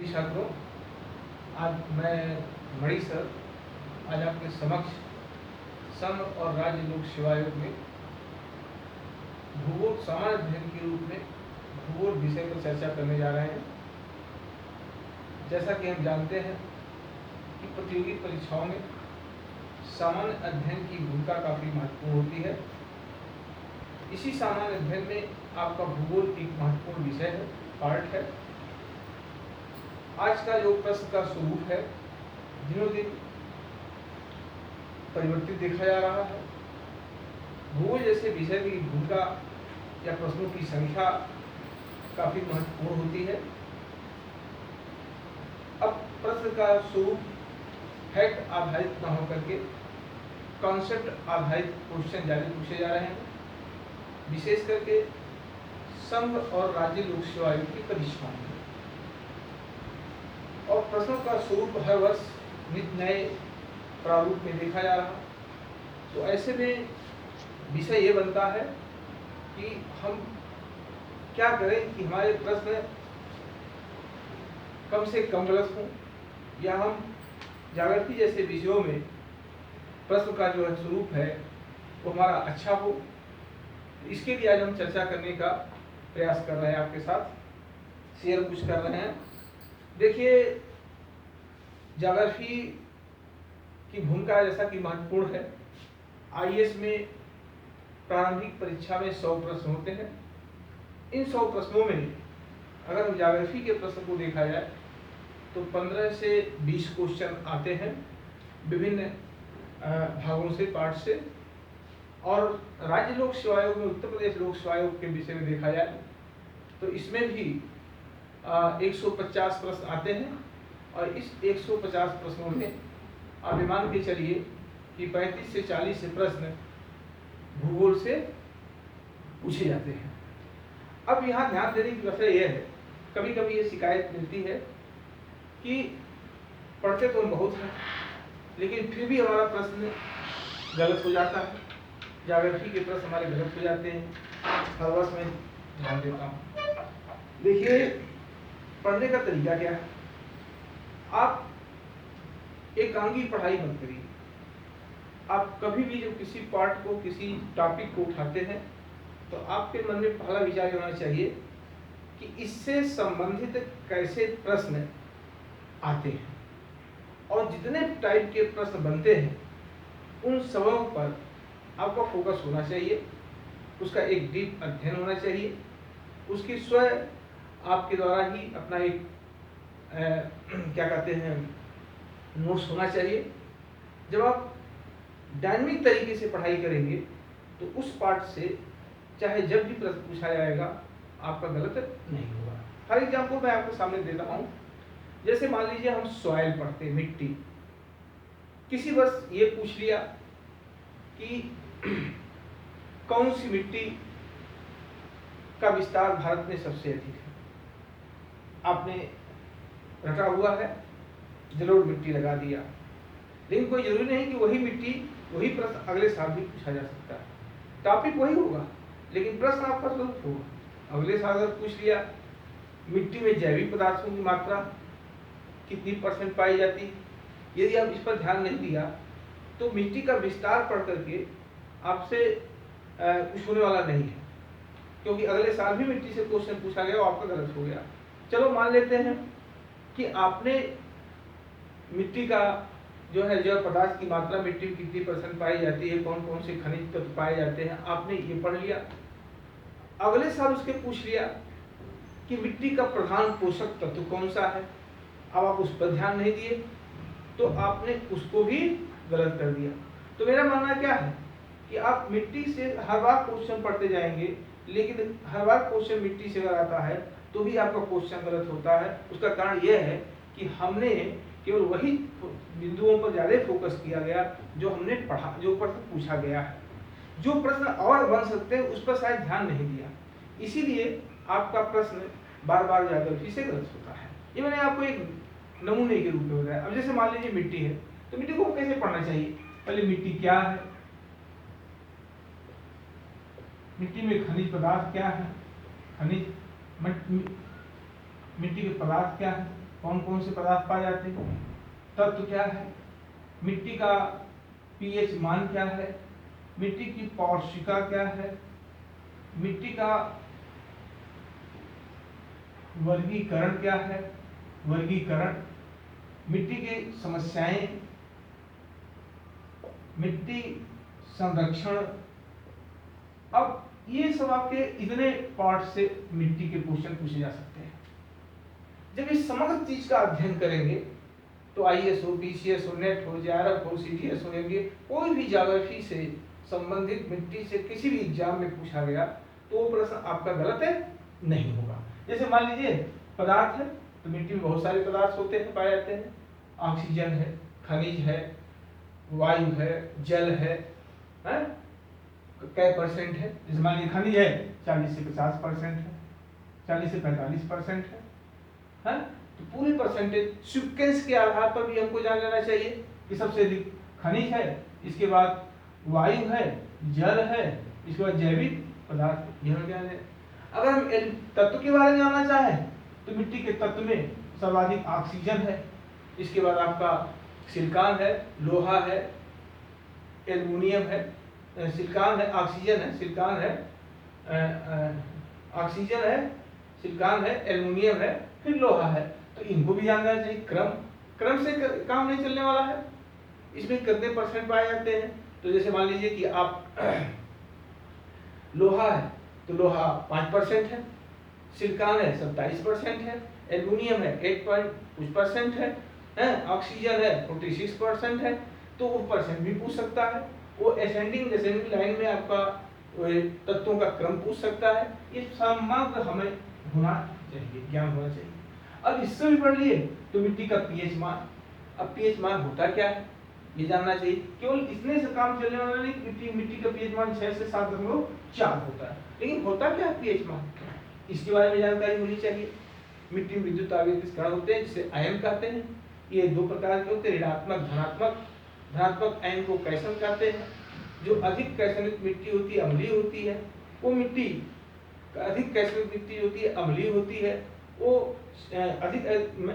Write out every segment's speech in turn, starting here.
छात्रों, आज मैं मणि सर आज आपके समक्ष संघ और राज्य लोक सेवा आयोग में भूगोल सामान्य अध्ययन के रूप में भूगोल विषय पर चर्चा करने जा रहे हैं। जैसा कि हम जानते हैं कि प्रतियोगी परीक्षाओं में सामान्य अध्ययन की भूमिका काफ़ी महत्वपूर्ण होती है। इसी सामान्य अध्ययन में आपका भूगोल एक महत्वपूर्ण विषय है, पार्ट है। आज का जो प्रश्न का स्वरूप है दिनों दिन परिवर्तित देखा जा रहा है। भूगोल जैसे विषय की भूमिका या प्रश्नों की संख्या काफी महत्वपूर्ण होती है। अब प्रश्न का स्वरूप फैक्ट आधारित न होकर के कॉन्सेप्ट आधारित क्वेश्चन ज्यादा पूछे जा रहे हैं, विशेष करके संघ और राज्य लोक सेवा आयोग की परीक्षाओं में। और प्रश्नों का स्वरूप हर वर्ष नित नए प्रारूप में देखा जा रहा। तो ऐसे में विषय ये बनता है कि हम क्या करें कि हमारे प्रश्न कम से कम गलत हों, या हम जागृति जैसे विषयों में प्रश्न का जो है स्वरूप है वो हमारा अच्छा हो। इसके लिए आज हम चर्चा करने का प्रयास कर रहे हैं, आपके साथ शेयर कुछ कर रहे हैं। देखिए, ज्योग्राफी की भूमिका जैसा कि महत्वपूर्ण है। आईएएस में प्रारंभिक परीक्षा में 100 प्रश्न होते हैं। इन 100 प्रश्नों में अगर हम ज्योग्राफी के प्रश्न को देखा जाए तो 15 से 20 क्वेश्चन आते हैं विभिन्न भागों से, पार्ट से। और राज्य लोक सेवा आयोग में, उत्तर प्रदेश लोक सेवा आयोग के विषय में देखा जाए तो इसमें भी 150 प्रश्न आते हैं। और इस 150 प्रश्नों में आप मान के चलिए कि 35 से 40 प्रश्न भूगोल से पूछे जाते हैं। अब यहाँ ध्यान देने की विषय यह है, कभी कभी ये शिकायत मिलती है कि पढ़ते तो बहुत हैं लेकिन फिर भी हमारा प्रश्न गलत हो जाता है। ज्योग्राफी के प्रश्न हमारे गलत हो जाते हैं। हर वर्ष में ध्यान देता हूँ। देखिए, पढ़ने का तरीका क्या है। आप एकांगी पढ़ाई मत करिए। आप कभी भी जब किसी पार्ट को, किसी टॉपिक को उठाते हैं तो आपके मन में पहला विचार होना चाहिए कि इससे संबंधित कैसे प्रश्न आते हैं। और जितने टाइप के प्रश्न बनते हैं उन सबों पर आपका फोकस होना चाहिए। उसका एक डीप अध्ययन होना चाहिए। उसकी स्वयं आपके द्वारा ही अपना एक क्या कहते हैं, नोट्स होना चाहिए। जब आप डायनामिक तरीके से पढ़ाई करेंगे तो उस पार्ट से चाहे जब भी प्रश्न पूछा जाएगा आपका गलत नहीं होगा। हर एग्जाम्पल मैं आपके सामने देता हूँ। जैसे मान लीजिए हम सॉइल पढ़ते हैं, मिट्टी। किसी वर्ष ये पूछ लिया कि कौन सी मिट्टी का विस्तार भारत में सबसे अधिक है। आपने रटा हुआ है, जलोढ़ मिट्टी लगा दिया, लेकिन कोई जरूरी नहीं कि वही मिट्टी, वही प्रश्न अगले साल भी पूछा जा सकता है। टॉपिक वही होगा लेकिन प्रश्न आपका स्वरूप होगा। अगले साल अगर पूछ लिया मिट्टी में जैविक पदार्थों की मात्रा कितनी % पाई जाती, यदि आप इस पर ध्यान नहीं दिया तो मिट्टी का विस्तार पढ़ करके आपसे कुछ होने वाला नहीं है, क्योंकि अगले साल भी मिट्टी से क्वेश्चन पूछा गया और आपका गलत हो गया। चलो मान लेते हैं कि आपने मिट्टी का जो है जैव पदार्थ की मात्रा मिट्टी में कितनी % पाई जाती है, कौन कौन से खनिज तत्व पाए जाते हैं, आपने ये पढ़ लिया। अगले साल उसके पूछ लिया कि मिट्टी का प्रधान पोषक तत्व कौन सा है। अब आप उस पर ध्यान नहीं दिए तो आपने उसको भी गलत कर दिया। तो मेरा मानना क्या है कि आप मिट्टी से हर बार क्वेश्चन पढ़ते जाएंगे, लेकिन हर बार क्वेश्चन मिट्टी से अगर आता है तो भी आपका क्वेश्चन गलत होता है। उसका कारण यह है कि हमने केवल वही बिंदुओं पर ज्यादा फोकस किया गया जो हमने पढ़ा, जो प्रश्न पूछा गया है। जो प्रश्न और बन सकते हैं उस पर शायद ध्यान नहीं दिया, इसीलिए आपका प्रश्न बार बार ज्योग्राफी से गलत होता है। ये मैंने आपको एक नमूने के रूप में बताया। अब जैसे मान लीजिए मिट्टी है, तो मिट्टी को कैसे पढ़ना चाहिए। पहले मिट्टी क्या है, मिट्टी में खनिज पदार्थ क्या है, खनिज मिट्टी के पदार्थ क्या है, कौन कौन से पदार्थ पाए जाते हैं, तत्व क्या है, मिट्टी का पीएच मान क्या है, मिट्टी की पौष्टिकता क्या है, मिट्टी का वर्गीकरण क्या है, वर्गीकरण, मिट्टी की समस्याएं, मिट्टी संरक्षण। अब ये सब आपके इतने पार्ट से मिट्टी के क्वेश्चन पूछे जा सकते हैं। जब इस समग्र चीज का अध्ययन करेंगे तो आईएएस हो, पीसीएस हो, नेट हो, जेआरएफ हो, सीडीएस हो, एमबीए, कोई भी ज्योग्राफी से संबंधित मिट्टी से किसी भी एग्जाम में पूछा गया तो वो प्रश्न आपका गलत है नहीं होगा। जैसे मान लीजिए पदार्थ है, तो मिट्टी में बहुत सारे पदार्थ होते हैं, पाए जाते हैं। ऑक्सीजन है, खनिज है, वायु है, जल है, कै परसेंट है। जैसे मान लीजिए खनिज है 40 से 50% है, 40 से 45% है। तो पूरी परसेंटेज सीक्वेंस के आधार पर भी हमको जान लेना चाहिए कि सबसे अधिक खनिज है, इसके बाद वायु है, जल है, इसके बाद जैविक पदार्थ। यह क्या है? अगर हम तत्व के बारे में जानना चाहें तो मिट्टी के तत्व में सर्वाधिक ऑक्सीजन है, इसके बाद आपका सिलिकॉन है, लोहा है, एल्युमिनियम है, सिलिकॉन है, ऑक्सीजन है, सिलिकॉन है, ऑक्सीजन है, सिलिकॉन है, एल्युमिनियम है, फिर लोहा है। तो इनको भी जानना चाहिए। क्रम से काम नहीं चलने वाला है। इसमें कितने परसेंट पाए जाते हैं? तो जैसे मान लीजिए कि आप लोहा है तो लोहा 5% है, सिलिकॉन है 27% है, एल्युमिनियम है 8% है, ऑक्सीजन है 46% है। तो वो परसेंट भी पूछ सकता है, वो असेंडिंग डिसेंडिंग लाइन में आपका तत्वों का क्रम पूछ सकता है। ये समग्र हमें होना चाहिए, ज्ञान होना चाहिए। अब इससे भी पढ़ लिए तो मिट्टी का पीएच मान। अब पीएच मान होता क्या है ये जानना चाहिए। केवल इतने से काम चलने वाला नहीं। मिट्टी का पीएच मान 6 से 7.4 होता है, लेकिन होता क्या है पीएच मान, इसके बारे में जानकारी होनी चाहिए। मिट्टी में विद्युत आवेश कण होते हैं जिसे आयन कहते हैं। ये 2 प्रकार के होते हैं, ऋणात्मक धनात्मक। धनात्मक आयन को कैसन कहते हैं। जो अधिक कैल्शियमिक मिट्टी होती है, अम्लीय होती है, वो मिट्टी अधिक कैल्शियमिक मिट्टी होती है, अम्लीय होती है। वो अधिक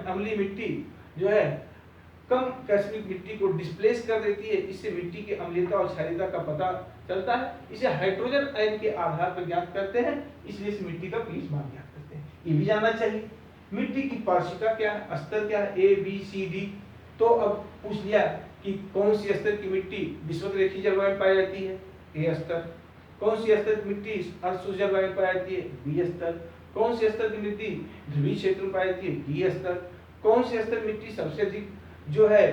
अम्लीय मिट्टी जो है कम कैल्शियमिक मिट्टी को डिस्प्लेस कर देती है। इससे मिट्टी की अम्लीयता और क्षारीयता का पता चलता है। इसे हाइड्रोजन आयन के आधार पर ज्ञात करते हैं, इसलिए इस मिट्टी का पीएच मान ज्ञात करते हैं। ये भी जानना चाहिए। मिट्टी की पारदर्शिता क्या है, स्तर क्या है, ए बी सी डी। तो अब पूछ लिया कि कौन सी स्तर की मिट्टी विषुवत-रेखीय जलवायु में पाई जाती है, ए स्तर। कौन सी स्तर की मिट्टी अर्धशुष्क जलवायु में पाई जाती है, बी स्तर। कौन सी स्तर की मिट्टी ध्रुवीय क्षेत्र में पाई जाती है, डी स्तर। कौन सी स्तर मिट्टी सबसे अधिक जो है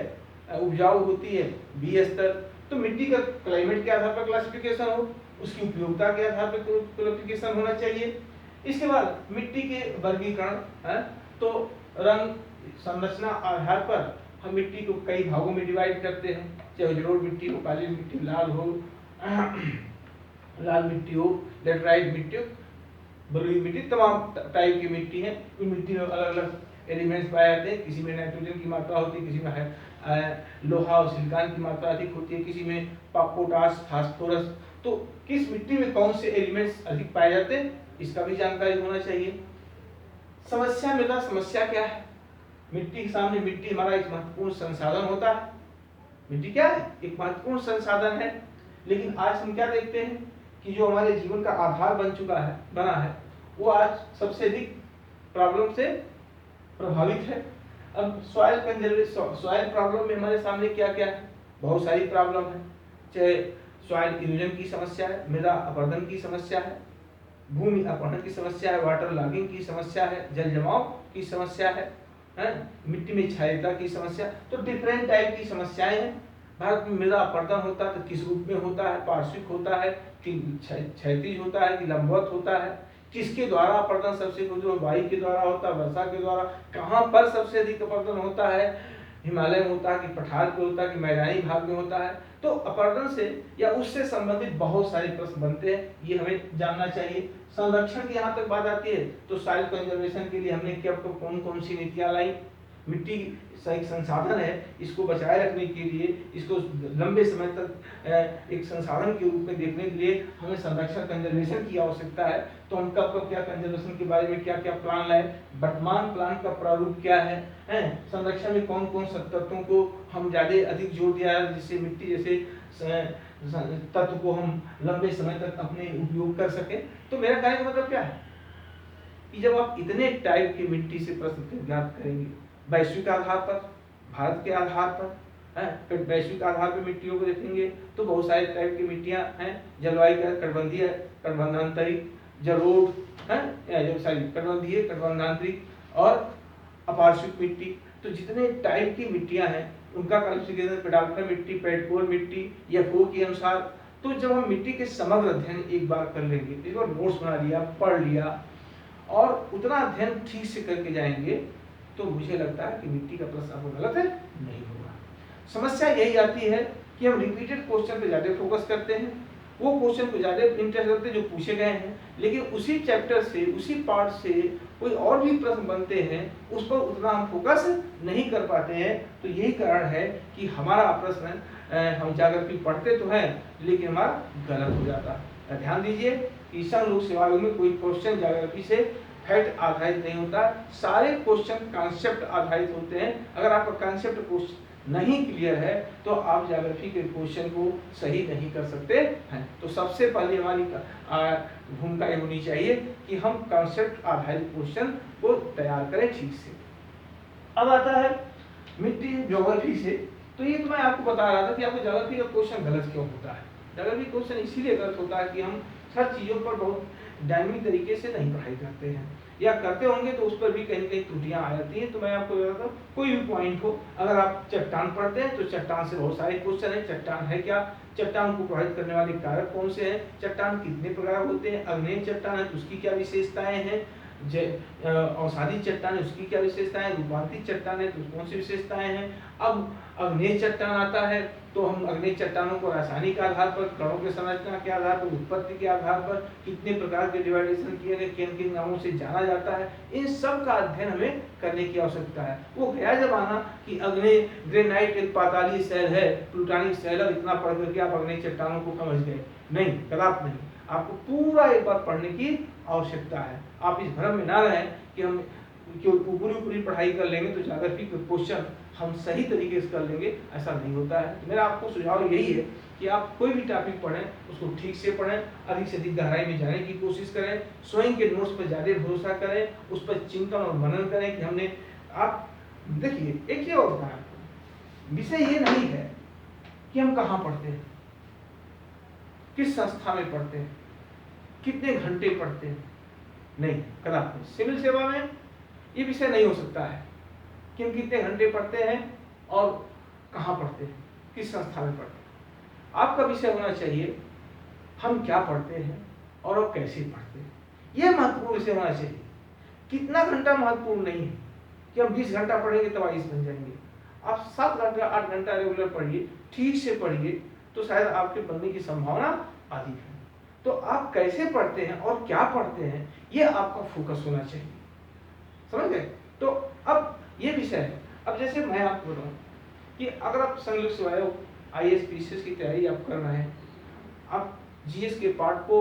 उपजाऊ होती है, बी स्तर। तो मिट्टी का क्लाइमेट के आधार पर क्लासिफिकेशन हो, उसकी उपयोगिता के आधार पर क्लासिफिकेशन होना चाहिए। इसके बाद मिट्टी के वर्गीकरण है, तो रंग संरचना आधार पर हम मिट्टी को कई भागों में डिवाइड करते हैं। चाहे जलोढ़ मिट्टी हो, काली मिट्टी, लाल हो, लाल मिट्टी हो, लेटराइट मिट्टी हो, बलुई मिट्टी, तमाम टाइप की मिट्टी है। इन मिट्टी में अलग अलग एलिमेंट्स पाए जाते हैं। किसी में नाइट्रोजन की मात्रा होती है, किसी में लोहा और सिलिकॉन की मात्रा अधिक होती है, किसी में पोटास, फास्फोरस। तो किस मिट्टी में कौन से एलिमेंट्स अधिक पाए जाते हैं इसका भी जानकारी होना चाहिए। समस्या मृदा समस्या क्या है? मिट्टी के सामने मिट्टी हमारा एक महत्वपूर्ण संसाधन होता है। मिट्टी क्या है? एक महत्वपूर्ण संसाधन है। लेकिन आज हम क्या देखते हैं कि जो हमारे जीवन का आधार बना है, वो आज सबसे अधिक प्रॉब्लम से प्रभावित है। अब सॉइल कंजर्वेशन, सॉइल प्रॉब्लम में हमारे सामने क्या क्या है? बहुत सारी प्रॉब्लम है। चाहे सॉइल इरोजन की समस्या है, मृदा अपरदन की समस्या है, भूमि अपहरण की समस्या है, वाटर लॉगिंग की समस्या है, जल जमाव की समस्या है, मिट्टी में क्षारीयता की समस्या। तो डिफरेंट टाइप की समस्याएं हैं। भारत में मृदा अपरदन होता है तो किस रूप में होता है? पार्श्विक होता है कि क्षैतिज होता है कि लंबवत होता है? किसके द्वारा अपरदन सबसे अधिक? वायु के द्वारा होता है, वर्षा के द्वारा? कहाँ पर सबसे अधिक अपरदन होता है? हिमालय में होता है कि पठार पे होता है कि मैदानी भाग में होता है? तो अपरदन से या उससे संबंधित बहुत सारे प्रश्न बनते हैं, ये हमें जानना चाहिए। संरक्षण की यहाँ तक बात आती है तो सॉइल कंजर्वेशन के लिए हमने क्या कौन कौन सी नीतियाँ लाई? मिट्टी एक संसाधन है, इसको बचाए रखने के लिए, इसको लंबे समय तक एक संसाधन के रूप में देखने के लिए हमें संरक्षण कंजर्वेशन की आवश्यकता है। तो हम कब कब क्या कंजर्वेशन के बारे में क्या क्या प्लान लाए, वर्तमान प्लान का प्रारूप क्या है, संरक्षण में कौन कौन सा तत्वों को हम ज़्यादा अधिक जोर दिया है, जिससे मिट्टी जैसे तत्व को हम लंबे समय तक अपने उपयोग कर सके। तो मेरा कहने का मतलब क्या है कि जब आप इतने टाइप की मिट्टी से प्रश्न ज्ञात करेंगे, वैश्विक आधार पर, भारत के आधार पर, फिर वैश्विक आधार पर मिट्टियों को देखेंगे तो बहुत सारे टाइप की मिट्टियां हैं, जलवायु का कटिबंधीय, कटिबंधांतरिक, जलोढ़, कटिबंधीय, कटिबंधांतरिक और अपार्श्विक मिट्टी। तो जितने टाइप की मिट्टियां हैं उनका क्लासिफिकेशन पेडाल्टन मिट्टी, पेडकोल मिट्टी या FO के अनुसार। तो जब हम मिट्टी के समग्र अध्ययन एक बार कर लेंगे, एक बार नोट्स बना लिया, पढ़ लिया और उतना अध्ययन ठीक से करके जाएंगे, तो मुझे लगता है कि मिट्टी का प्रश्न आपको गलत है नहीं होगा। समस्या यही आती है कि हम रिपीटेड क्वेश्चन पे ज़्यादा फोकस करते हैं, वो क्वेश्चन को ज़्यादा इंटरेस्ट रखते हैं जो पूछे गए हैं, लेकिन उसी चैप्टर से, उसी पार्ट से कोई और भी प्रश्न बनते हैं, उस पर उतना हम फोकस नहीं कर पाते हैं। तो यही कारण है कि हमारा प्रश्न हम ज्योग्राफी पढ़ते तो हैं लेकिन हमारा गलत हो जाता है। ध्यान दीजिए कि संघ लोक सेवा आयोग में कोई क्वेश्चन ज्योग्राफी से फैक्ट आधारित नहीं होता, सारे क्वेश्चन कॉन्सेप्ट आधारित होते हैं। अगर आपका कॉन्सेप्ट क्वेश्चन नहीं क्लियर है तो आप ज्योग्राफी के क्वेश्चन को सही नहीं कर सकते हैं। तो सबसे पहले हमारी भूमिका ये होनी चाहिए कि हम कॉन्सेप्ट आधारित क्वेश्चन को तैयार करें ठीक से। अब आता है मिट्टी ज्योग्राफी से, तो ये तो मैं आपको बता रहा था कि आपको ज्योग्राफी का क्वेश्चन गलत क्यों होता है। ज्योग्राफी क्वेश्चन इसीलिए गलत होता है कि हम हर चीज़ों पर बहुत डायनेमिक तरीके से नहीं पढ़ाई करते हैं, या करते होंगे तो उस पर भी कहीं कहीं त्रुटियां आ जाती हैं। तो मैं आपको बताता हूँ, कोई भी पॉइंट हो, अगर आप चट्टान पढ़ते हैं तो चट्टान से बहुत सारे क्वेश्चन है। चट्टान है क्या, चट्टान को प्रभावित करने वाले कारक कौन से हैं, चट्टान कितने प्रकार होते हैं, अग्नेय चट्टान है तो उसकी क्या विशेषताएं हैं, औषधि चट्टान है उसकी क्या विशेषताएं, रूपांतरित चट्टान है तो कौन सी विशेषताएं हैं। अब अग्नेय चट्टान आता है तो हम अग्नेय चट्टानों को रासायनिक आधार पर, कणों के संरचना के आधार पर, उत्पत्ति के आधार पर कितने प्रकार के डिवाइडेशन किए गए, किन किन नामों से जाना जाता है, इन सब का अध्ययन हमें करने की आवश्यकता है। वो गया जमाना कि अग्नेय ग्रेनाइट एक पातालीय शैल है, प्लूटोनिक शैल है, इतना पढ़ करके आप अग्नेय चट्टानों को समझ गए, नहीं, कदापि नहीं। आपको पूरा एक बार पढ़ने की आवश्यकता है। आप इस भ्रम में ना रहें कि हम ऊपरी पढ़ाई कर लेंगे तो ज्योग्राफी के क्वेश्चन हम सही तरीके से कर लेंगे, ऐसा नहीं होता है। मेरा आपको सुझाव यही है कि आप कोई भी टॉपिक पढ़ें उसको ठीक से पढ़ें, अधिक से अधिक गहराई में जाने की कोशिश करें, स्वयं के नोट्स पर ज़्यादा भरोसा करें, उस पर चिंतन और मनन करें कि हमने, आप देखिए एक चीज़ और बताएं, विषय ये नहीं है कि हम कहाँ पढ़ते हैं, किस संस्था में पढ़ते हैं, कितने घंटे पढ़ते हैं, नहीं, कदापि सिविल सेवा में ये विषय नहीं हो सकता है कि हम कितने घंटे पढ़ते हैं और कहाँ पढ़ते हैं, किस संस्था में पढ़ते हैं। आपका विषय होना चाहिए हम क्या पढ़ते हैं और अब कैसे पढ़ते हैं, यह महत्वपूर्ण विषय होना चाहिए। कितना घंटा महत्वपूर्ण नहीं है कि हम 20 घंटा पढ़ेंगे तब आईएएस बन जाएंगे। आप 7 घंटा 8 घंटा रेगुलर पढ़िए, ठीक से पढ़िए, तो शायद आपके बनने की संभावना अधिक है। तो आप कैसे पढ़ते हैं और क्या पढ़ते हैं, ये आपका फोकस होना चाहिए, समझ गए। तो अब ये विषय है। अब जैसे मैं आपको बताऊं कि अगर आप संघ लोक सेवा आयोग आईएएस पीसीएस की तैयारी आप कर रहे हैं, आप जीएस के पार्ट को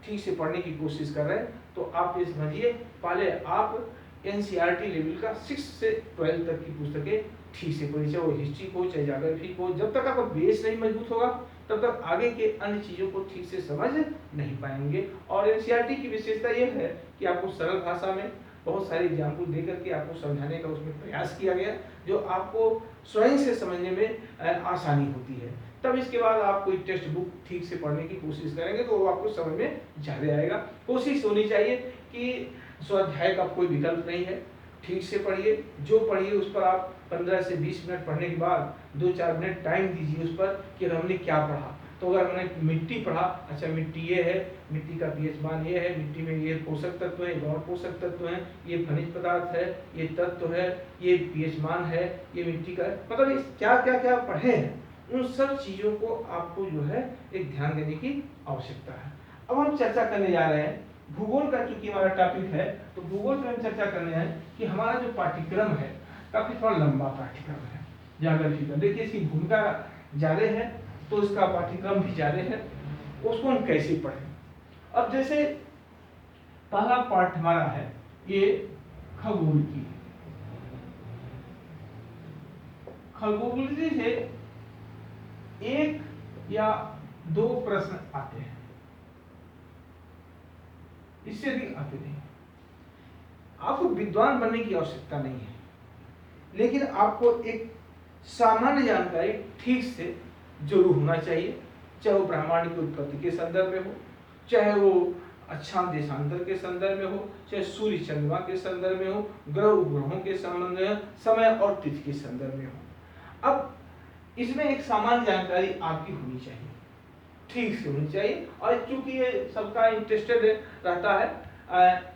ठीक से पढ़ने की कोशिश कर रहे हैं, तो आप ये समझिए पहले आप एनसीईआरटी लेवल का 6 से 12 तक की पुस्तकें ठीक से पढ़िए, चाहे वो हिस्ट्री को चाहे ज्योग्राफी को। जब तक आपका बेस नहीं मजबूत होगा तब तक आगे के अन्य चीज़ों को ठीक से समझ नहीं पाएंगे। और एनसीईआरटी की विशेषता ये है कि आपको सरल भाषा में बहुत सारे एग्जाम्पल दे करके आपको समझाने का उसमें प्रयास किया गया, जो आपको स्वयं से समझने में आसानी होती है। तब इसके बाद आप कोई टेक्स्ट बुक ठीक से पढ़ने की कोशिश करेंगे तो वो आपको समझ में ज़्यादा आएगा। कोशिश होनी चाहिए कि स्वाध्याय का कोई विकल्प नहीं है, ठीक से पढ़िए, जो पढ़िए उस पर आप 15 से 20 मिनट पढ़ने के बाद 2-4 मिनट टाइम दीजिए उस पर कि हमने क्या पढ़ा। तो अगर हमने मिट्टी पढ़ा, अच्छा मिट्टी ये है, मिट्टी का पीएच मान ये है, मिट्टी में ये पोषक तत्व है, और पोषक तत्व हैं, ये खनिज पदार्थ है, ये तत्व है, ये पीएच मान है, ये मिट्टी का, मतलब इस क्या क्या क्या पढ़े हैं, उन सब चीज़ों को आपको जो है एक ध्यान देने की आवश्यकता है। अब हम चर्चा करने जा रहे हैं भूगोल का, चूंकि हमारा टॉपिक है तो भूगोल पर हम चर्चा करने हैं कि हमारा जो पाठ्यक्रम है काफी थोड़ा लंबा पाठ्यक्रम है, ज्योग्राफी का। देखिए इसकी भूमिका ज्यादा है तो इसका पाठ्यक्रम भी ज्यादा है, उसको हम कैसे पढ़ें। अब जैसे पहला पार्ट हमारा है ये खगोल की। खगोल से एक या दो प्रश्न आते हैं, इससे अधिक आते नहीं। आपको विद्वान बनने की आवश्यकता नहीं है, लेकिन आपको एक सामान्य जानकारी ठीक से जरूर होना चाहिए, चाहे वो ब्रह्मांड की उत्पत्ति के संदर्भ में हो, चाहे वो अक्षांश देशांतर के संदर्भ में हो, चाहे सूर्य चंद्रमा के संदर्भ में हो, ग्रह उपग्रहों के संबंध में, समय और तिथि के संदर्भ में हो। अब इसमें एक सामान्य जानकारी आपकी होनी चाहिए, ठीक से होनी चाहिए। और चूंकि ये सबका इंटरेस्टेड रहता है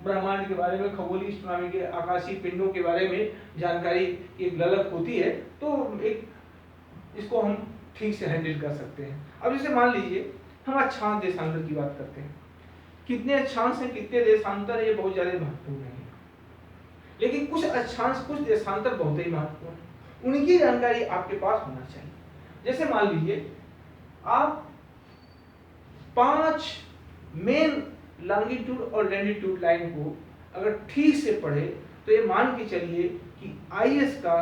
ब्रह्मांड के बारे में, खगोलीय एस्ट्रोनॉमी के आकाशीय पिंडों के बारे में जानकारी एक ललक होती है, तो एक इसको हम ठीक से हैंडल कर सकते हैं। अब जैसे मान लीजिए हम अक्षांश देशांतर की बात करते हैं, कितने अक्षांश हैं, कितने देशांतर, ये बहुत ज्यादा महत्वपूर्ण नहीं है, लेकिन कुछ अक्षांश कुछ देशांतर बहुत ही महत्वपूर्ण है, उनकी जानकारी आपके पास होना चाहिए। जैसे मान लीजिए आप 5 मेन लॉन्गिट्यूड और लैटिट्यूड लाइन को अगर ठीक से पढ़े तो ये मान के चलिए कि आईएएस का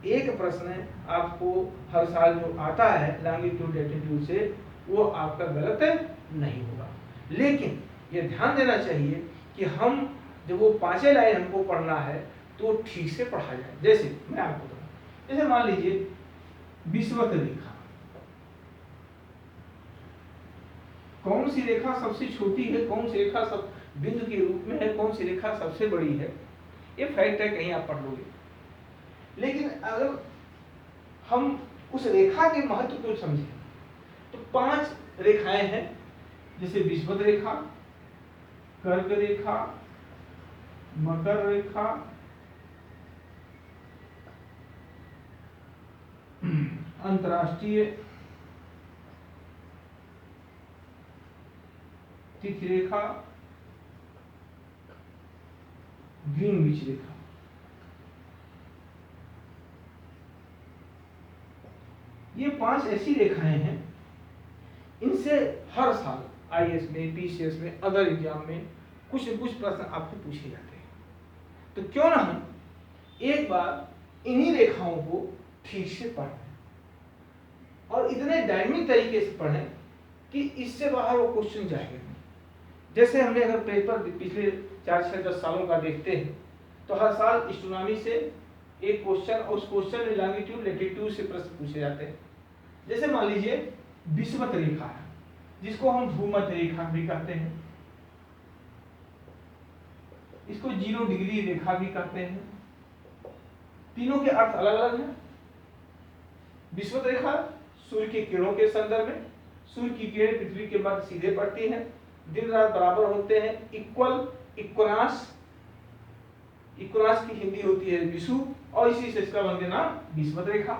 एक प्रश्न आपको हर साल जो आता है लॉन्गिट्यूड लैटिट्यूड से, वो आपका गलत नहीं होगा। लेकिन ये ध्यान देना चाहिए कि हम जब वो 5 लाइन हमको पढ़ना है तो ठीक से पढ़ा जाए। जैसे मैं आपको बताऊं, जैसे मान लीजिए विषुवत रेखा, कौन सी रेखा सबसे छोटी है, कौन सी रेखा सब बिंदु के रूप में है, कौन सी रेखा सबसे बड़ी है, ये फैक्ट है, कहीं आप पढ़ लोगे। लेकिन अगर हम उस रेखा के महत्व को समझें तो 5 रेखाएं हैं, जैसे विषुवत रेखा, कर्क रेखा, मकर रेखा, अंतर्राष्ट्रीय तिथि रेखा, ग्रीनविच रेखा। ये 5 ऐसी रेखाएं हैं, इनसे हर साल आईएएस में, पीसीएस में, अदर एग्जाम में कुछ न कुछ प्रश्न आपसे पूछे जाते हैं। तो क्यों ना हम एक बार इन्हीं रेखाओं को ठीक से पढ़ें और इतने डायनेमिक तरीके से पढ़ें कि इससे बाहर वो क्वेश्चन जाएगा। जैसे हमने अगर पेपर पिछले 4-6-10 सालों का देखते हैं तो हर साल एस्ट्रोनॉमी से एक क्वेश्चन, और उस क्वेश्चन में लॉन्गिट्यूड लैटिट्यूड से प्रश्न पूछे जाते हैं। जैसे मान लीजिए विषुवत रेखा है, जिसको हम भूमध्य रेखा भी कहते हैं, इसको 0 डिग्री रेखा भी कहते हैं। तीनों के अर्थ अलग अलग हैं। विषुवत रेखा सूर्य की किरणों के संदर्भ में, सूर्य की किरणें पृथ्वी के मध्य सीधे पड़ती हैं, दिन रात बराबर होते हैं, इक्वल, इक्वनास, इक्वनास की हिंदी होती है विषु, और इसी से इसका बन गया नाम विषुवत रेखा।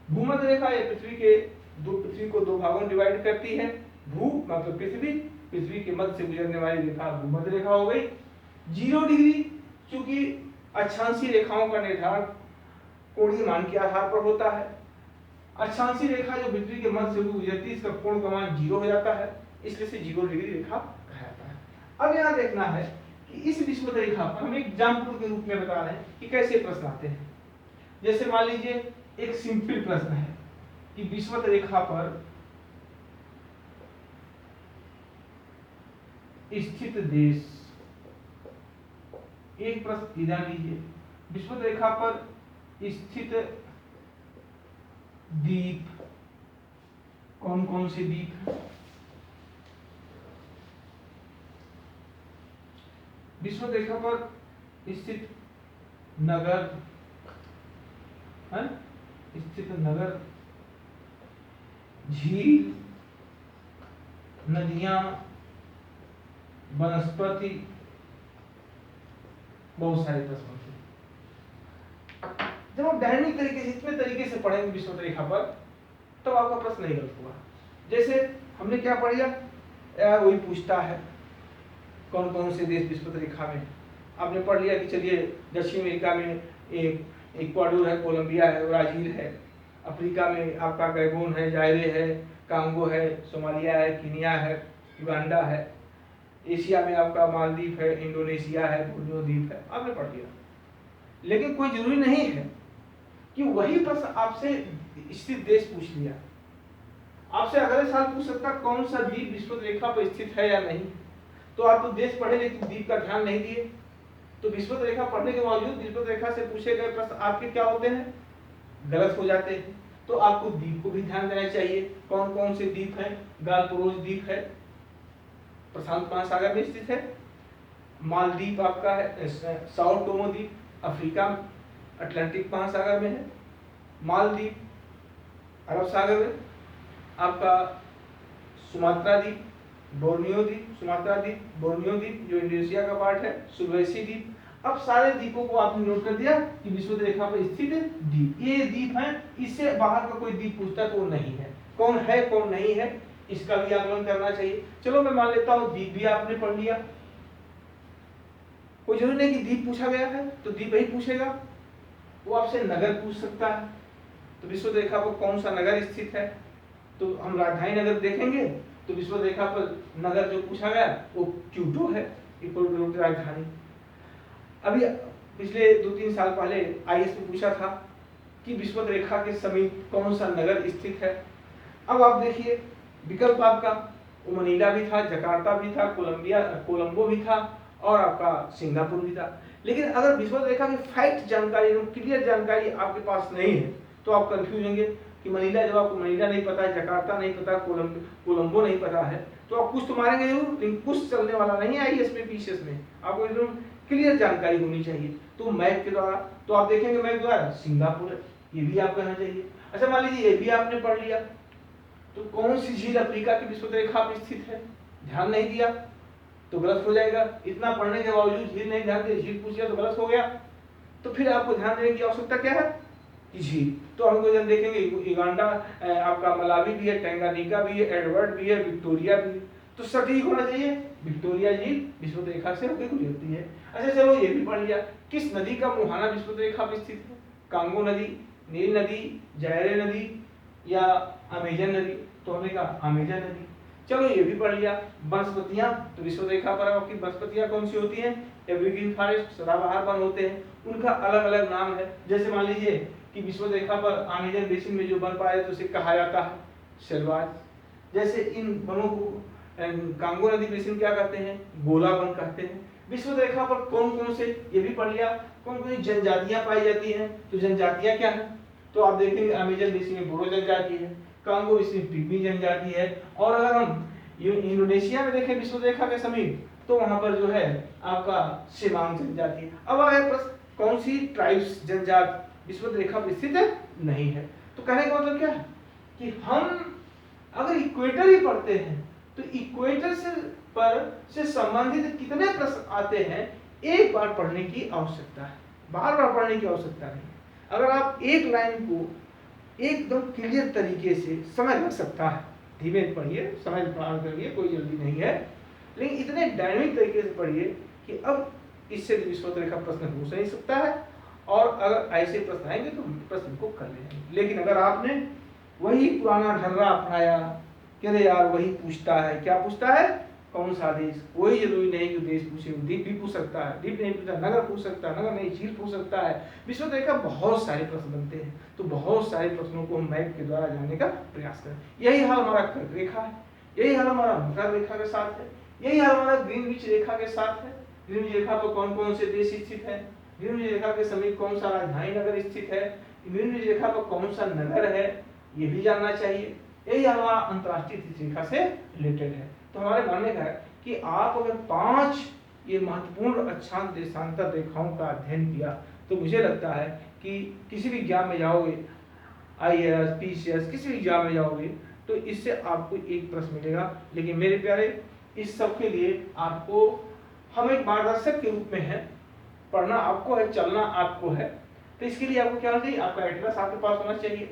भूमध्य रेखा ये पृथ्वी को 2 भागों में डिवाइड करती है। भू मतलब पृथ्वी, पृथ्वी के मध्य से गुजरने वाली रेखा भूमध्य रेखा हो गई। 0 डिग्री चूंकि अक्षांशीय रेखाओं का निर्धारण कोणीय मान के आधार पर होता है। अक्षांशीय रेखा जो पृथ्वी के मध्य से गुजरती है, इसका कोण का मान 0 हो जाता है, इसलिए से 0 डिग्री रेखा कहा जाता है। अब यहाँ देखना है कि इस विषुवत रेखा पर हम एक एग्जाम्पल के रूप में बता रहे हैं कि कैसे प्रश्न आते हैं। जैसे मान लीजिए एक सिंपल प्रश्न है कि विषुवत रेखा पर स्थित देश, एक प्रश्न इधर लीजिए, विषुवत रेखा पर स्थित द्वीप कौन कौन से द्वीप हैं। विषुवत रेखा पर स्थित नगर है, स्थित नगर, झील, नदियां, वनस्पति, बहुत सारे प्रश्न होते हैं। जब आप डायनेमिक तरीके से, इतने तरीके से पढ़ेंगे विषुवत रेखा पर, तब तो आपका प्रश्न नहीं गलत होगा। जैसे हमने क्या पढ़ लिया, वही पूछता है कौन कौन से देश विषुवत रेखा में। आपने पढ़ लिया कि चलिए दक्षिण अमेरिका में एक इक्वाडोर है, कोलंबिया है, ब्राजील है। अफ्रीका में आपका गैबोन है, जायरे है, कांगो है, सोमालिया है, कीनिया है, युगांडा है। एशिया में आपका मालदीव है, इंडोनेशिया है, बोर्नियो द्वीप है। आपने पढ़ लिया। लेकिन कोई जरूरी नहीं है कि वही प्रश्न आपसे स्थित देश पूछ लिया। आपसे अगले साल पूछ सकता कौन सा द्वीप विषुवत रेखा पर स्थित है या नहीं। तो आप तो देश पढ़े लेकिन द्वीप का ध्यान नहीं दिए, तो विषुवत रेखा पढ़ने के बावजूद विषुवत रेखा से पूछे गए प्रश्न आपके क्या होते हैं, गलत हो जाते हैं। तो आपको द्वीप को भी ध्यान देना चाहिए। कौन कौन से द्वीप हैं? गालपोरोस द्वीप है, प्रशांत महासागर में स्थित है। मालदीव आपका है, साओ टोमो द्वीप अफ्रीका अटलांटिक महासागर में है। मालदीव अरब सागर में। आपका सुमात्रा द्वीप, बोर्नियो द्वीप, सुमात्रा द्वीप, बोर्नियो द्वीप जो इंडोनेशिया का पार्ट है, सुलवेसी द्वीप। अब सारे द्वीपों को आपने नोट कर दिया कि विषुवत रेखा पर स्थित द्वीप, ये द्वीप हैं। इससे बाहर का कोई द्वीप पूछता तो वो नहीं है। कौन है कौन नहीं है इसका भी आकलन करना चाहिए। चलो मैं मान लेता हूँ द्वीप भी आपने पढ़ लिया। कोई जरूरी नहीं कि द्वीप पूछा गया है तो द्वीप ही पूछेगा। वो आपसे नगर पूछ सकता है, तो विषुवत रेखा पर कौन सा नगर स्थित है। तो हम राजधानी नगर देखेंगे तो विषुवत रेखा पर नगर जो पूछा गया वो क्यूटो है, इक्वाडोर की राजधानी। अभी पिछले 2-3 साल पहले आईएएस में पूछा था कि विषुवत रेखा के समीप कौन सा नगर स्थित है। अब आप देखिए विकल्प आपका मनीला भी था, जकार्ता भी था, कोलंबो भी था और आपका सिंगापुर भी था। लेकिन अगर विषुवत रेखा की फैक्ट जानकारी, क्लियर जानकारी आपके पास नहीं है तो आप कंफ्यूज होंगे कि मनीला, जब आपको मनीला नहीं पता है, जकार्ता नहीं पता, कोलंबो नहीं पता है तो आप कुछ तो मारेंगे जरूर, लेकिन कुछ चलने वाला नहीं है आईएएस में पीसीएस में। आपको जरूर क्लियर जानकारी होनी चाहिए। तो मैप के द्वारा तो आप देखेंगे मैप द्वारा सिंगापुर है, ये भी आपको कहना चाहिए। अच्छा मान लीजिए ये भी आपने पढ़ लिया, तो कौन सी झील अफ्रीका की विषुवत रेखा पर स्थित है, ध्यान नहीं दिया तो गलत हो जाएगा। इतना पढ़ने के बावजूद झील नहीं ध्यान दिया, झील पूछ लिया तो गलत हो गया। तो फिर आपको ध्यान देने की आवश्यकता क्या है कि झील। तो हमको जब देखेंगे युगांडा आपका मलावी भी है, टैंगानिका भी है, एडवर्ड भी है, विक्टोरिया भी है। तो सटीक होना चाहिए विक्टोरिया झील विषुवत रेखा से होकर गुजरती है। अच्छा चलो ये भी पढ़ लिया, किस नदी का मुहाना विषुवत रेखा पर स्थित है। कांगो नदी, नील नदी, जायरे नदी या अमेजन नदी। तो हमने कहा अमेजन नदी। चलो ये भी पढ़ लिया। वनस्पतियां, तो विषुवत रेखा पर आपकी वनस्पतियां कौन सी होती हैं, एवरग्रीन फॉरेस्ट, सदाबहार वन होते हैं, उनका अलग अलग नाम है। जैसे मान लीजिए कि विषुवत रेखा पर अमेजन बेसिन में जो वन पाया तो उसे कहा जाता है शेलवाज। जैसे इन वनों को कांगो नदी बेसिन क्या कहते हैं, गोला वन कहते हैं। विषुवत रेखा पर कौन कौन से, ये भी पढ़ लिया, कौन कौन सी जनजातियां पाई जाती हैं। तो जनजातियां क्या है, तो आप देखेंगे अमेजन बेसिन में बोरो जनजाति है, कांगो इसमें पिग्मी जनजाति है। और अगर हम इंडोनेशिया में देखें विषुवत रेखा के समीप तो वहां पर जो है आपका सिमांग जनजाति है। अब आगे प्रश्न, कौन सी ट्राइब्स जनजाति विषुवत रेखा पर स्थित है, नहीं है। तो कहने का मतलब क्या है कि हम अगर इक्वेटर ही पढ़ते हैं तो इक्वेटर से संबंधित कितने प्रश्न आते हैं एक बार पढ़ने की आवश्यकता है, बार बार पढ़ने की आवश्यकता नहीं। अगर आप एक लाइन को एकदम क्लियर तरीके से समझ लग सकता है, धीमे पढ़िए, समझ प्रारंभ करिए, कोई जल्दी नहीं है, लेकिन इतने डायनेमिक तरीके से पढ़िए कि अब इससे विषुवत रेखा प्रश्न हो नहीं सकता है। और अगर ऐसे प्रश्न आएंगे तो प्रश्न को कर लेंगे। लेकिन अगर आपने वही पुराना ढर्रा अपनाया कि अरे यार वही पूछता है, क्या पूछता है, कौन सा देश, कोई जरूरी नहीं कि देश पूछे, द्वीप भी पूछ सकता है, द्वीप नहीं पूछता नगर पूछ सकता है, नगर नहीं झील पूछ सकता है। विषुवत रेखा बहुत सारे प्रश्न बनते हैं, तो बहुत सारे प्रश्नों को हम मैप के द्वारा जानने का प्रयास करें। यही हाल हमारा कर्क रेखा है, यही हाल हमारा मकर रेखा के साथ है, यही हाल हमारा ग्रीनविच रेखा के साथ है। ग्रीनविच रेखा पर कौन कौन से देश स्थित है, ग्रीनविच रेखा के समीप कौन सा राजधानी नगर स्थित है, ग्रीनविच रेखा पर कौन सा नगर है, ये भी जानना चाहिए। यही हमारा अंतरराष्ट्रीय तिथि रेखा से रिलेटेड है। तो हमारे मानने का है कि आप अगर 5 ये महत्वपूर्ण अक्षांश देशांतर रेखाओं का अध्ययन किया तो मुझे लगता है कि किसी भी एग्जाम में जाओगे, आईएएस, पीसीएस, किसी भी एग्जाम में जाओगे तो इससे आपको एक प्रश्न मिलेगा। लेकिन मेरे प्यारे, इस सब के लिए आपको हम एक मार्गदर्शक के रूप में है, पढ़ना आपको है, चलना आपको है। तो इसके लिए आपको क्या होना चाहिए, आपका एड्रेस आपके पास होना चाहिए,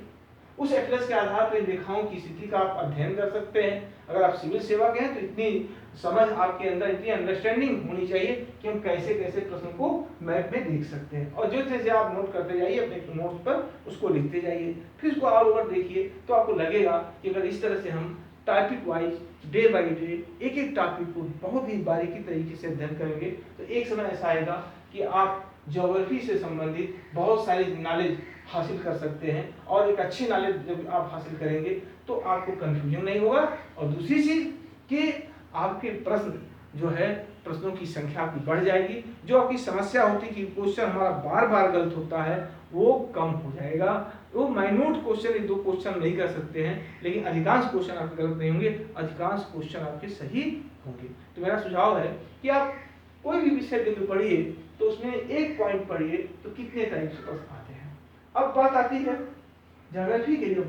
उस एटलस के आधार पर रेखाओं की स्थिति का आप अध्ययन कर सकते हैं। अगर आप सिविल सेवा के हैं तो इतनी समझ आपके अंदर, इतनी अंडरस्टैंडिंग होनी चाहिए कि हम कैसे कैसे प्रश्न को मैप में देख सकते हैं। और जो जैसे आप नोट करते जाइए अपने नोट्स पर, उसको लिखते जाइए, फिर उसको ऑल ओवर देखिए, तो आपको लगेगा कि अगर इस तरह से हम topic wise day by day एक एक टॉपिक को बहुत ही बारीकी तरीके से अध्ययन करेंगे तो एक समय ऐसा आएगा कि आप ज्योग्राफी से संबंधित बहुत सारी नॉलेज हासिल कर सकते हैं। और एक अच्छी नॉलेज जब आप हासिल करेंगे तो आपको कंफ्यूजन नहीं होगा। और दूसरी चीज कि आपके प्रश्न जो है, प्रश्नों की संख्या आपकी बढ़ जाएगी। जो आपकी समस्या होती है कि क्वेश्चन हमारा बार बार गलत होता है, वो कम हो जाएगा। वो माइन्यूट क्वेश्चन, एक दो क्वेश्चन नहीं कर सकते हैं, लेकिन अधिकांश क्वेश्चन आपके गलत नहीं होंगे, अधिकांश क्वेश्चन आपके सही होंगे। तो मेरा सुझाव है कि आप कोई भी विषय बिंदु पढ़िए तो उसमें एक पॉइंट पढ़िए तो कितने टाइप से प्रश्न आते हैं। अब बात आती है ज्योग्राफी के लिए।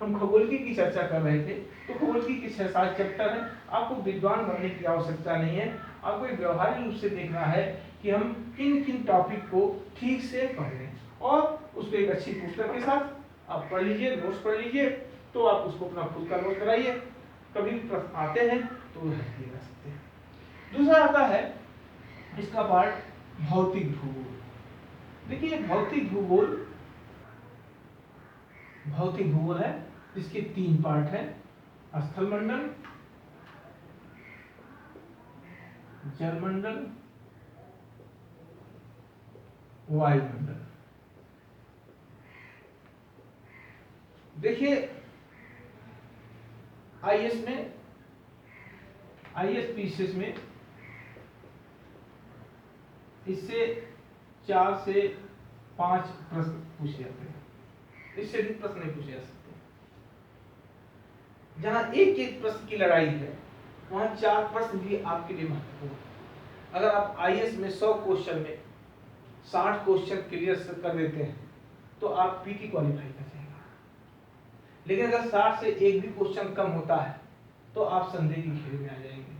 हम खगोलकी की चर्चा कर रहे थे, तो खगोलकी के 6-7 चैप्टर हैं। आपको विद्वान बनने की आवश्यकता नहीं है, आपको एक व्यवहारिक रूप से देखना है कि हम किन किन टॉपिक को ठीक से पढ़ रहे हैं, और उसको एक अच्छी पुस्तक के साथ आप पढ़ लीजिए, नोट्स पढ़ लीजिए, तो आप उसको अपना खुद का नोट कराइए। कभी भी प्रश्न आते हैं तो वो हल किए जा सकते हैं। दूसरा आता है इसका पार्ट भौतिक भूगोल। देखिए भौतिक भूगोल है, इसके 3 पार्ट हैं, स्थलमंडल, जलमंडल, वायुमंडल। देखिए आईएएस में इससे 4 से 5 प्रश्न पूछे जाते हैं, इससे भी प्रश्न नहीं पूछे जा सकते। जहां एक एक प्रश्न की लड़ाई है, वहां 4 प्रश्न भी आपके लिए महत्वपूर्ण है। अगर आप आईएएस में 100 क्वेश्चन में 60 क्वेश्चन क्लियर कर देते हैं तो आप पीटी क्वालिफाई कर जाएंगे। लेकिन अगर 60 से एक भी क्वेश्चन कम होता है तो आप संदेह की घेरे में आ जाएंगे।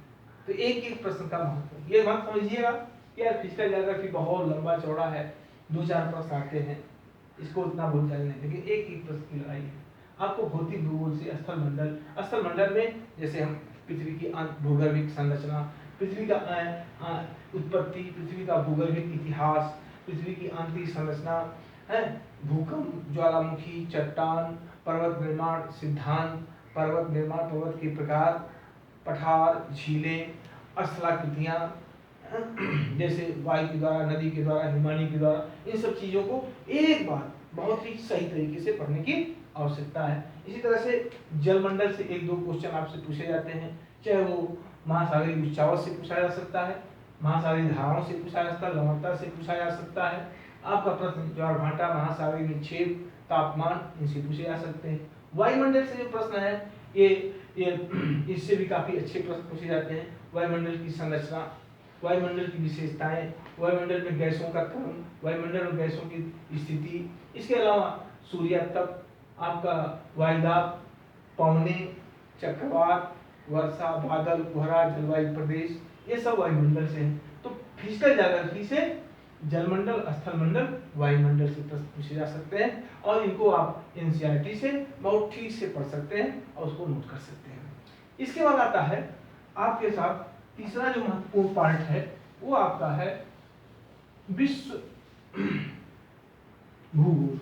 तो एक एक प्रश्न का महत्व ये मत समझिएगा कि यार फिजिकल ज्योग्राफी बहुत लंबा चौड़ा है, 2-4 प्रश्न आते हैं, इसको उतना भूल जाना नहीं, लेकिन एक एक प्रश्न की लड़ाई है। आपको भौतिक भूगोल से स्थलमंडल में जैसे हम पृथ्वी की भूगर्भिक संरचना, पृथ्वी का उत्पत्ति, पृथ्वी का भूगर्भिक इतिहास, पृथ्वी की आंतरिक संरचना है, भूकंप, ज्वालामुखी, चट्टान, पर्वत निर्माण सिद्धांत, पर्वत के प्रकार, पठार, झीलें, स्थलाकृतियां जैसे वायु के द्वारा, नदी के द्वारा, हिमानी के द्वारा, इन सब चीजों को एक बार बहुत ही सही तरीके से पढ़ने की आवश्यकता है। इसी तरह से जलमंडल से 1-2 क्वेश्चन आपसे पूछे जाते हैं, चाहे वो महासागरीय उच्चावच से पूछा जा सकता है, महासागरीय धाराओं से पूछा जा सकता है, लवणता से पूछा जा सकता है। आपका प्रश्न ज्वार भाटा, महासागरीय निक्षेप, तापमान, इनसे पूछे जा सकते हैं। वायुमंडल से जो प्रश्न है ये इससे भी काफी अच्छे प्रश्न पूछे जाते हैं। वायुमंडल की संरचना, वायुमंडल की विशेषताएं, वायुमंडल में गैसों का क्रम, वायुमंडल में गैसों की स्थिति, इसके अलावा सूर्यातप, आपका वायुदाब, पवने, चक्रवात, वर्षा, बादल, कोहरा, जलवायु प्रदेश, ये सब वायुमंडल से हैं। तो फिजिकल ज्योग्राफी से जलमंडल, स्थलमंडल, वायुमंडल से प्रश्न पूछे जा सकते हैं, और इनको आप एनसीईआरटी से बहुत ठीक से पढ़ सकते हैं और उसको नोट कर सकते हैं। इसके बाद आता है आपके साथ तीसरा जो महत्वपूर्ण पार्ट है, वो आपका है विश्व भूगोल।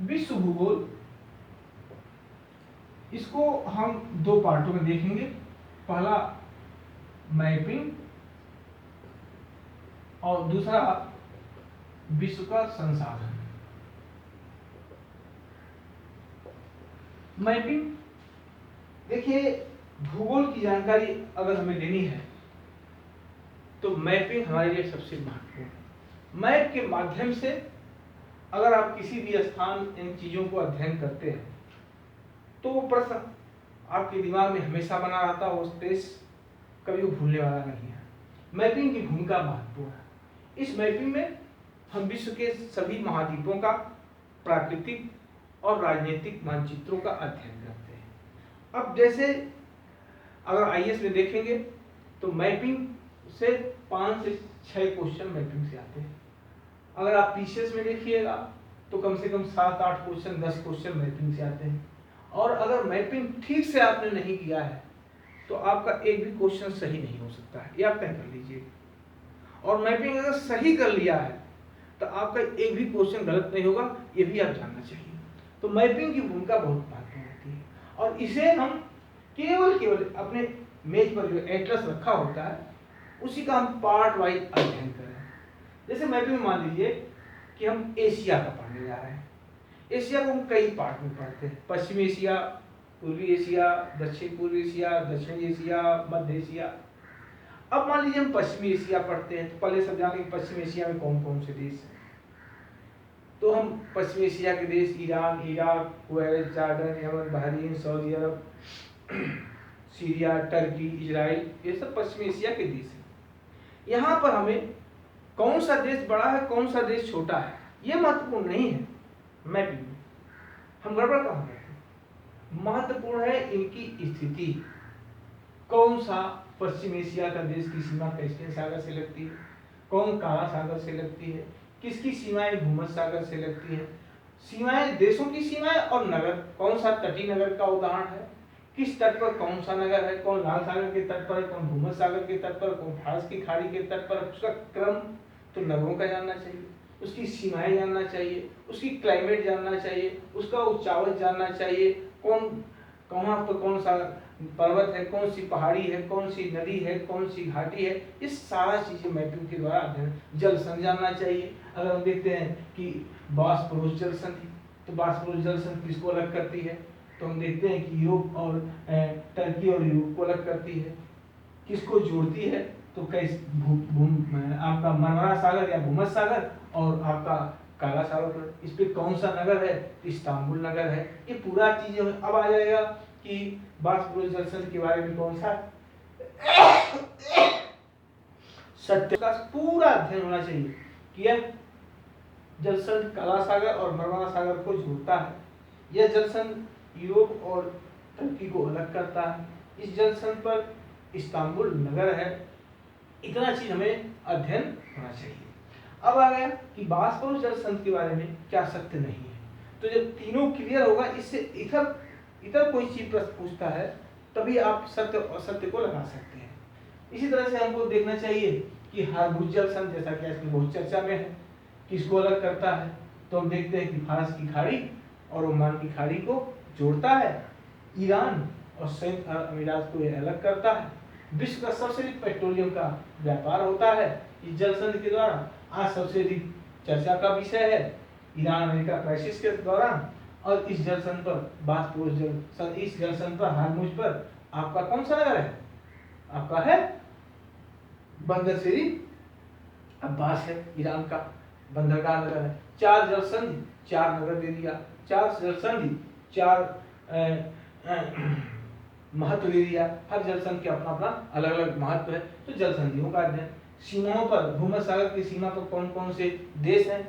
विश्व भूगोल, इसको हम 2 पार्टों में देखेंगे। पहला मैपिंग और दूसरा विश्व का संसाधन। मैपिंग, देखिए भूगोल की जानकारी अगर हमें लेनी है तो मैपिंग हमारे लिए सबसे महत्वपूर्ण है। मैप के माध्यम से अगर आप किसी भी स्थान, इन चीजों को अध्ययन करते हैं तो वो प्रश्न आपके दिमाग में हमेशा बना रहता है, वो स्पेस कभी भूलने वाला नहीं है। मैपिंग की भूमिका महत्वपूर्ण है। इस मैपिंग में हम विश्व के सभी महाद्वीपों का प्राकृतिक और राजनीतिक मानचित्रों का अध्ययन करते हैं। अब जैसे अगर आईएएस में देखेंगे तो मैपिंग से 5 से 6 क्वेश्चन मैपिंग से आते हैं। अगर आप पीसीएस में देखिएगा तो कम से कम 7-8 क्वेश्चन 10 क्वेश्चन मैपिंग से आते हैं। और अगर मैपिंग ठीक से आपने नहीं किया है तो आपका एक भी क्वेश्चन सही नहीं हो सकता है, ये आप तय कर लीजिए। और मैपिंग अगर सही कर लिया है तो आपका एक भी क्वेश्चन गलत नहीं होगा, ये भी आप जानना चाहिए। तो मैपिंग की भूमिका बहुत महत्वपूर्ण होती है और इसे हम केवल अपने मेज पर जो एटलस रखा होता है उसी का हम पार्ट वाइज अध्ययन करें। जैसे मैपिंग में मान लीजिए कि हम एशिया का पढ़ने जा रहे हैं। एशिया को हम कई पार्ट में पढ़ते हैं, पश्चिमी एशिया, पूर्वी एशिया, दक्षिण पूर्व एशिया, दक्षिण एशिया, मध्य एशिया। अब मान लीजिए हम पश्चिमी एशिया पढ़ते हैं तो पहले सब जानें कि पश्चिम एशिया में कौन कौन से देश हैं। तो हम पश्चिम एशिया के देश Iran, Iraq, Kuwait, Jordan, Yemen, Bahrain, Saudi Arab, Syria, Turkey, Israel, ये सब पश्चिमी एशिया के देश हैं। यहाँ पर हमें कौन सा देश बड़ा है कौन सा देश छोटा है ये महत्वपूर्ण नहीं है। मैपिंग में हम गड़बड़ कहाँ करते हैं, महत्वपूर्ण है इनकी स्थिति। कौन सा पश्चिम एशिया का देश की सीमा कैस्पियन सागर से लगती है, कौन काला सागर से लगती है, किसकी सीमाएं भूमध्य सागर से लगती है, सीमाएं देशों की सीमाएं और नगर, कौन सा तटीय नगर का उदाहरण है, किस तट पर कौन सा नगर है, कौन लाल सागर के तट पर, कौन भूमध्य सागर के तट पर, कौन फारस की खाड़ी के तट पर। उसका क्रम तो नगरों का जानना चाहिए, उसकी सीमाएं जानना चाहिए, उसकी क्लाइमेट जानना चाहिए, उसका उच्चावच जानना चाहिए, कौन कहाँ पर कौन सा पर्वत है, कौन सी पहाड़ी है, कौन सी नदी है, कौन सी घाटी है। ये सारा चीजें मैपिंग के द्वारा अध्ययन। जल संधि जानना चाहिए। अगर हम देखते हैं कि बॉस्फोरस जल संधि, तो बॉस्फोरस जल संधि किसको अलग करती है, तो हम देखते हैं कि यूरोप और टर्की और यूरोप को अलग करती है। किसको जोड़ती है, तो कैसे आपका मरमरा सागर या भूमध्य सागर और आपका काला सागर, इस पे कौन सा नगर है, इस्तांबुल नगर है। ये पूरा चीज अब आ जाएगा कि बॉस्फोरस जल संधि के बारे में कौन सा सत्य का पूरा अध्ययन होना चाहिए कि यह जल संधि काला सागर और मरमरा सागर को जोड़ता है। यह जल संधि यूरोप और टर्की को अलग करता है। इस जल संधि पर इस्तांबुल नगर है। इतना चीज हमें अध्ययन होना चाहिए। अब आ गया कि बॉस्फोरस जल संधि के बारे में क्या सत्य नहीं है। तो जब तीनों क्लियर होगा, इससे इधर कोई चीज प्रश्न पूछता है तभी आप सत्य और असत्य को लगा सकते हैं। इसी तरह से हमको देखना चाहिए कि हॉर्मुज़ जल संधि, जैसा कि आजकल बहुत चर्चा में है, किसको अलग करता है, तो हम देखते हैं कि फारस की खाड़ी और ओमान की खाड़ी को जोड़ता है। ईरान और संयुक्त अरब अमीरात को यह अलग करता है। विश्व का सबसे अधिक पेट्रोलियम का व्यापार होता है इस जल संधि के द्वारा। आज सबसे अधिक चर्चा का विषय है ईरान अमेरिका क्राइसिस के दौरान। और इस जल संधि पर बॉस्फोरस जल संधि, इस जल संधि पर हॉर्मुज़ पर आपका कौन सा नगर है, आपका है बंदर शेरी अब्बास है, ईरान का बंदरगाह नगर है। 4 जल संधि 4 नगर दे दिया, 4 जल संधि 4 महत्व दे दिया। हर जल संधि के अपना अपना अलग अलग महत्व है। तो जल संधियों का अध्ययन, सीमाओं पर भूमध्य सागर की सीमा पर कौन कौन से देश हैं,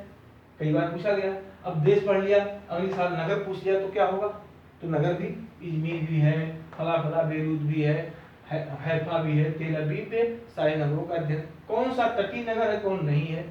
कई बार पूछा गया। अब देश पढ़ लिया, अगले साल नगर पूछ लिया तो क्या होगा, तो नगर भी इजमीर भी है, फला बेरूत भी है, हैफा भी है, तेल अवीव भी है। सारे नगरों का अध्ययन, कौन सा तटीय नगर है कौन नहीं है,